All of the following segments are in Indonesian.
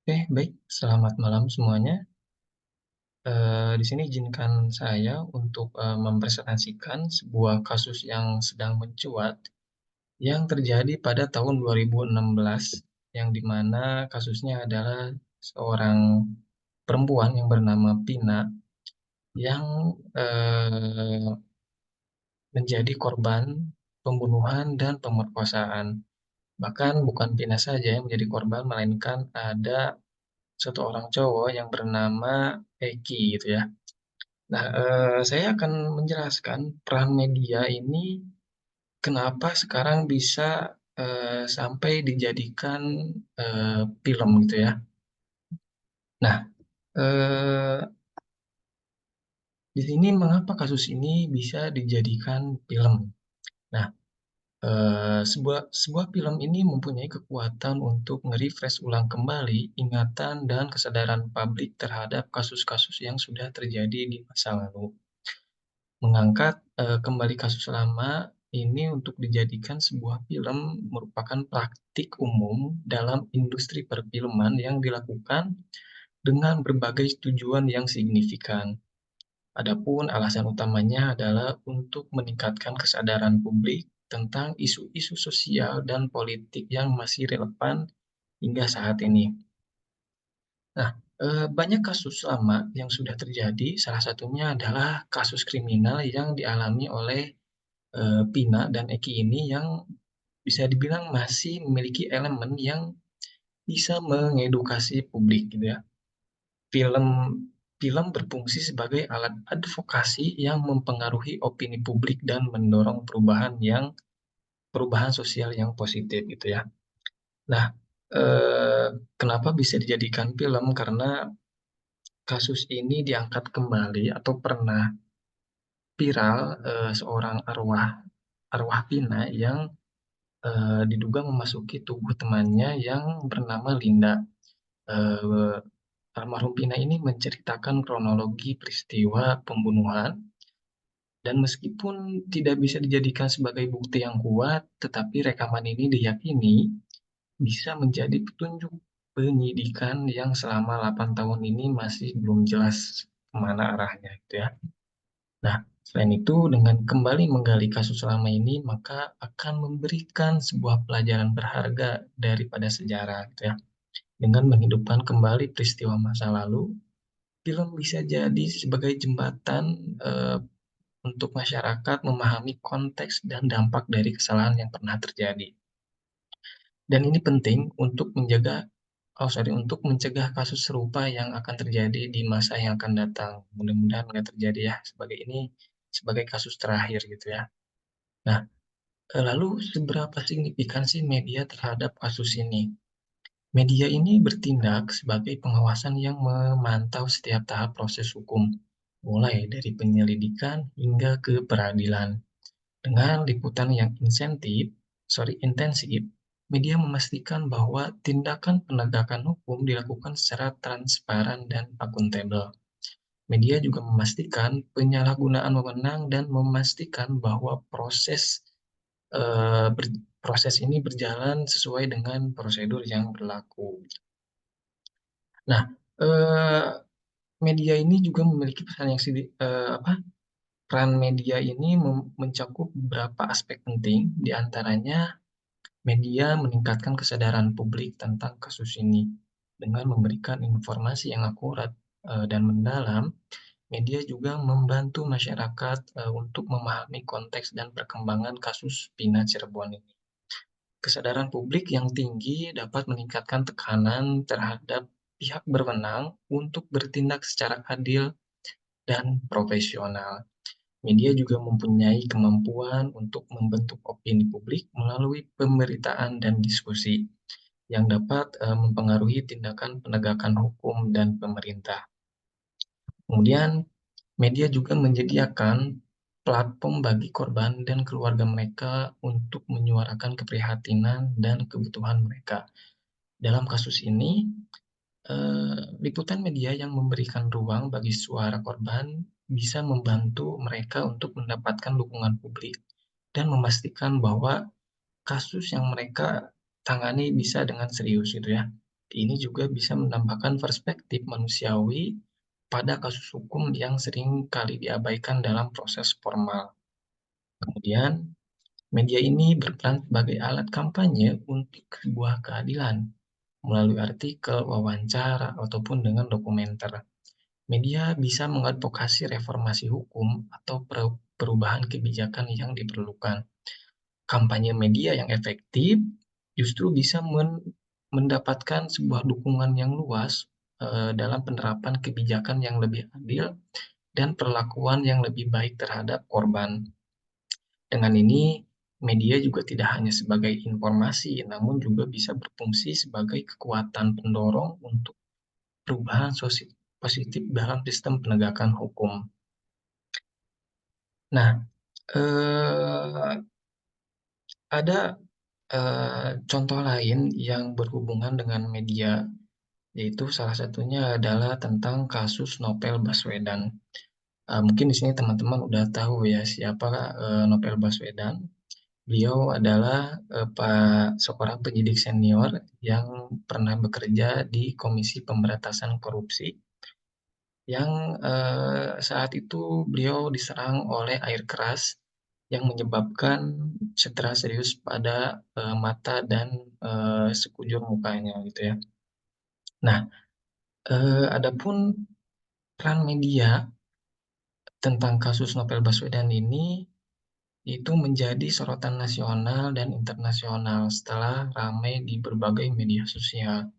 Oke, baik. Selamat malam semuanya. Di sini izinkan saya untuk, mempresentasikan sebuah kasus yang sedang mencuat, yang terjadi pada tahun 2016, yang di mana kasusnya adalah seorang perempuan yang bernama Vina, yang, menjadi korban pembunuhan dan pemerkosaan. Bahkan bukan Vina saja yang menjadi korban, melainkan ada satu orang cowok yang bernama Eki gitu ya. Nah, saya akan menjelaskan peran media ini kenapa sekarang bisa, sampai dijadikan, film gitu ya. Nah, eee, di sini mengapa kasus ini bisa dijadikan film. Nah, sebuah sebuah film ini mempunyai kekuatan untuk nge-refresh ulang kembali ingatan dan kesadaran publik terhadap kasus-kasus yang sudah terjadi di masa lalu. Mengangkat, kembali kasus lama ini untuk dijadikan sebuah film merupakan praktik umum dalam industri perfilman yang dilakukan dengan berbagai tujuan yang signifikan. Adapun alasan utamanya adalah untuk meningkatkan kesadaran publik tentang isu-isu sosial dan politik yang masih relevan hingga saat ini. Nah, banyak kasus lama yang sudah terjadi, salah satunya adalah kasus kriminal yang dialami oleh Pina dan Eki ini yang bisa dibilang masih memiliki elemen yang bisa mengedukasi publik gitu ya. Film film berfungsi sebagai alat advokasi yang mempengaruhi opini publik dan mendorong perubahan sosial yang positif gitu ya. Nah, eee, kenapa bisa dijadikan film? Karena kasus ini diangkat kembali atau pernah viral, seorang arwah arwah Pina yang diduga memasuki tubuh temannya yang bernama Linda. Eee, Almarhum Pina ini menceritakan kronologi peristiwa pembunuhan dan meskipun tidak bisa dijadikan sebagai bukti yang kuat, tetapi rekaman ini diyakini bisa menjadi petunjuk penyidikan yang selama 8 tahun ini masih belum jelas kemana arahnya gitu ya. Nah, selain itu dengan kembali menggali kasus lama ini, maka akan memberikan sebuah pelajaran berharga daripada sejarah gitu ya. Dengan menghidupkan kembali peristiwa masa lalu, film bisa jadi sebagai jembatan, untuk masyarakat memahami konteks dan dampak dari kesalahan yang pernah terjadi. Dan ini penting untuk mencegah kasus serupa yang akan terjadi di masa yang akan datang. Mudah-mudahan nggak terjadi ya, sebagai kasus terakhir gitu ya. Nah, lalu seberapa signifikan sih media terhadap kasus ini? Media ini bertindak sebagai pengawasan yang memantau setiap tahap proses hukum, mulai dari penyelidikan hingga ke peradilan. Dengan liputan yang intensif, media memastikan bahwa tindakan penegakan hukum dilakukan secara transparan dan akuntabel. Media juga memastikan penyalahgunaan wewenang dan memastikan bahwa eh, ber- proses ini berjalan sesuai dengan prosedur yang berlaku. Nah, eh, media ini juga memiliki pesan yang apa? Peran media ini mencakup beberapa aspek penting, di antaranya media meningkatkan kesadaran publik tentang kasus ini dengan memberikan informasi yang akurat dan mendalam. Media juga membantu masyarakat untuk memahami konteks dan perkembangan kasus Pina Cirebon ini. Kesadaran publik yang tinggi dapat meningkatkan tekanan terhadap pihak berwenang untuk bertindak secara adil dan profesional. Media juga mempunyai kemampuan untuk membentuk opini publik melalui pemberitaan dan diskusi yang dapat mempengaruhi tindakan penegakan hukum dan pemerintah. Kemudian, media juga menyediakan platform bagi korban dan keluarga mereka untuk menyuarakan keprihatinan dan kebutuhan mereka. Dalam kasus ini, liputan media yang memberikan ruang bagi suara korban bisa membantu mereka untuk mendapatkan dukungan publik dan memastikan bahwa kasus yang mereka tangani bisa dengan serius gitu ya. Ini juga bisa menambahkan perspektif manusiawi pada kasus hukum yang sering kali diabaikan dalam proses formal. Kemudian, media ini berperan sebagai alat kampanye untuk sebuah keadilan melalui artikel, wawancara, ataupun dengan dokumenter. Media bisa mengadvokasi reformasi hukum atau perubahan kebijakan yang diperlukan. Kampanye media yang efektif justru bisa mendapatkan sebuah dukungan yang luas dalam penerapan kebijakan yang lebih adil dan perlakuan yang lebih baik terhadap korban. Dengan ini, media juga tidak hanya sebagai informasi, namun juga bisa berfungsi sebagai kekuatan pendorong untuk perubahan positif dalam sistem penegakan hukum. Nah, eh, ada contoh lain yang berhubungan dengan media, yaitu salah satunya adalah tentang kasus Novel Baswedan. Mungkin di sini teman-teman udah tahu ya siapa Novel Baswedan. Beliau adalah seorang penyidik senior yang pernah bekerja di Komisi Pemberantasan Korupsi yang saat itu beliau diserang oleh air keras yang menyebabkan cedera serius pada mata dan sekujur mukanya gitu ya. Nah, adapun peran media tentang kasus Novel Baswedan ini itu menjadi sorotan nasional dan internasional setelah ramai di berbagai media sosial.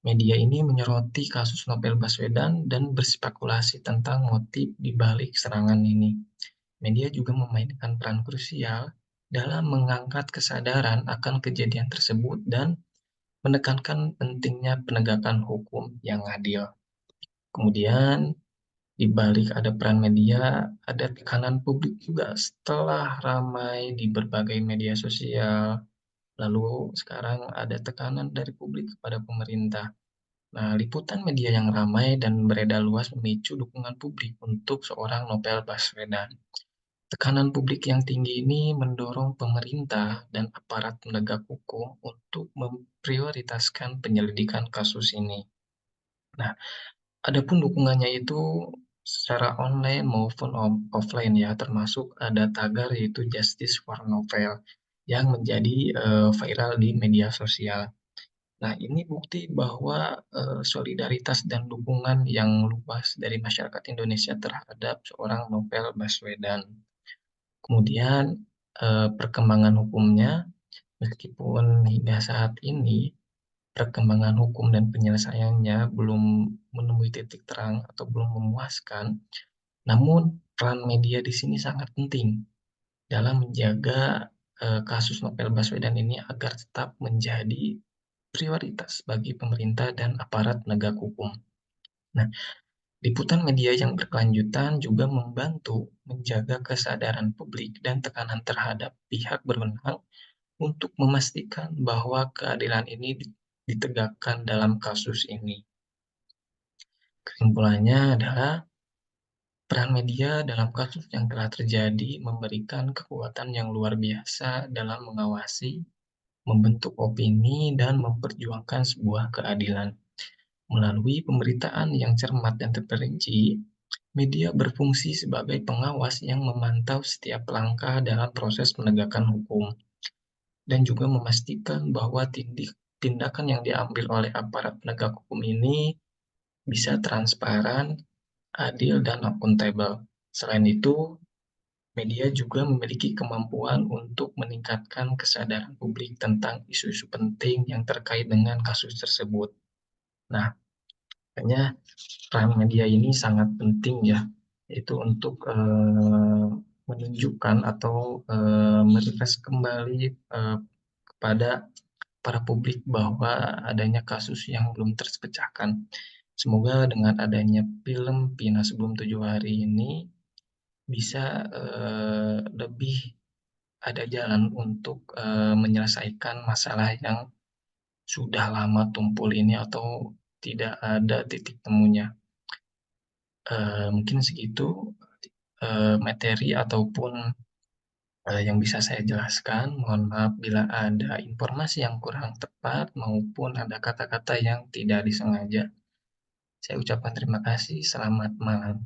Media ini menyoroti kasus Novel Baswedan dan berspekulasi tentang motif di balik serangan ini. Media juga memainkan peran krusial dalam mengangkat kesadaran akan kejadian tersebut dan menekankan pentingnya penegakan hukum yang adil. Kemudian, di balik ada peran media, ada tekanan publik juga setelah ramai di berbagai media sosial. Lalu sekarang ada tekanan dari publik kepada pemerintah. Nah, liputan media yang ramai dan beredar luas memicu dukungan publik untuk seorang Novel Baswedan. Tekanan publik yang tinggi ini mendorong pemerintah dan aparat penegak hukum untuk memprioritaskan penyelidikan kasus ini. Nah, adapun dukungannya itu secara online maupun offline ya, termasuk ada tagar yaitu Justice for Novel yang menjadi viral di media sosial. Nah, ini bukti bahwa solidaritas dan dukungan yang luas dari masyarakat Indonesia terhadap seorang Novel Baswedan. Kemudian perkembangan hukumnya, meskipun hingga saat ini perkembangan hukum dan penyelesaiannya belum menemui titik terang atau belum memuaskan, namun peran media di sini sangat penting dalam menjaga kasus Novel Baswedan ini agar tetap menjadi prioritas bagi pemerintah dan aparat penegak hukum. Nah, liputan media yang berkelanjutan juga membantu menjaga kesadaran publik dan tekanan terhadap pihak berwenang untuk memastikan bahwa keadilan ini ditegakkan dalam kasus ini. Kesimpulannya adalah peran media dalam kasus yang telah terjadi memberikan kekuatan yang luar biasa dalam mengawasi, membentuk opini, dan memperjuangkan sebuah keadilan. Melalui pemberitaan yang cermat dan terperinci, media berfungsi sebagai pengawas yang memantau setiap langkah dalam proses penegakan hukum dan juga memastikan bahwa tindakan yang diambil oleh aparat penegak hukum ini bisa transparan, adil, dan akuntabel. Selain itu, media juga memiliki kemampuan untuk meningkatkan kesadaran publik tentang isu-isu penting yang terkait dengan kasus tersebut. Nah, makanya peran media ini sangat penting ya, yaitu untuk menunjukkan atau merefresh kembali kepada para publik bahwa adanya kasus yang belum terpecahkan. Semoga dengan adanya film Pina Sebelum 7 Hari ini bisa lebih ada jalan untuk menyelesaikan masalah yang sudah lama tumpul ini atau tidak ada titik temunya. Mungkin segitu materi ataupun yang bisa saya jelaskan. Mohon maaf bila ada informasi yang kurang tepat maupun ada kata-kata yang tidak disengaja. Saya ucapkan terima kasih, selamat malam.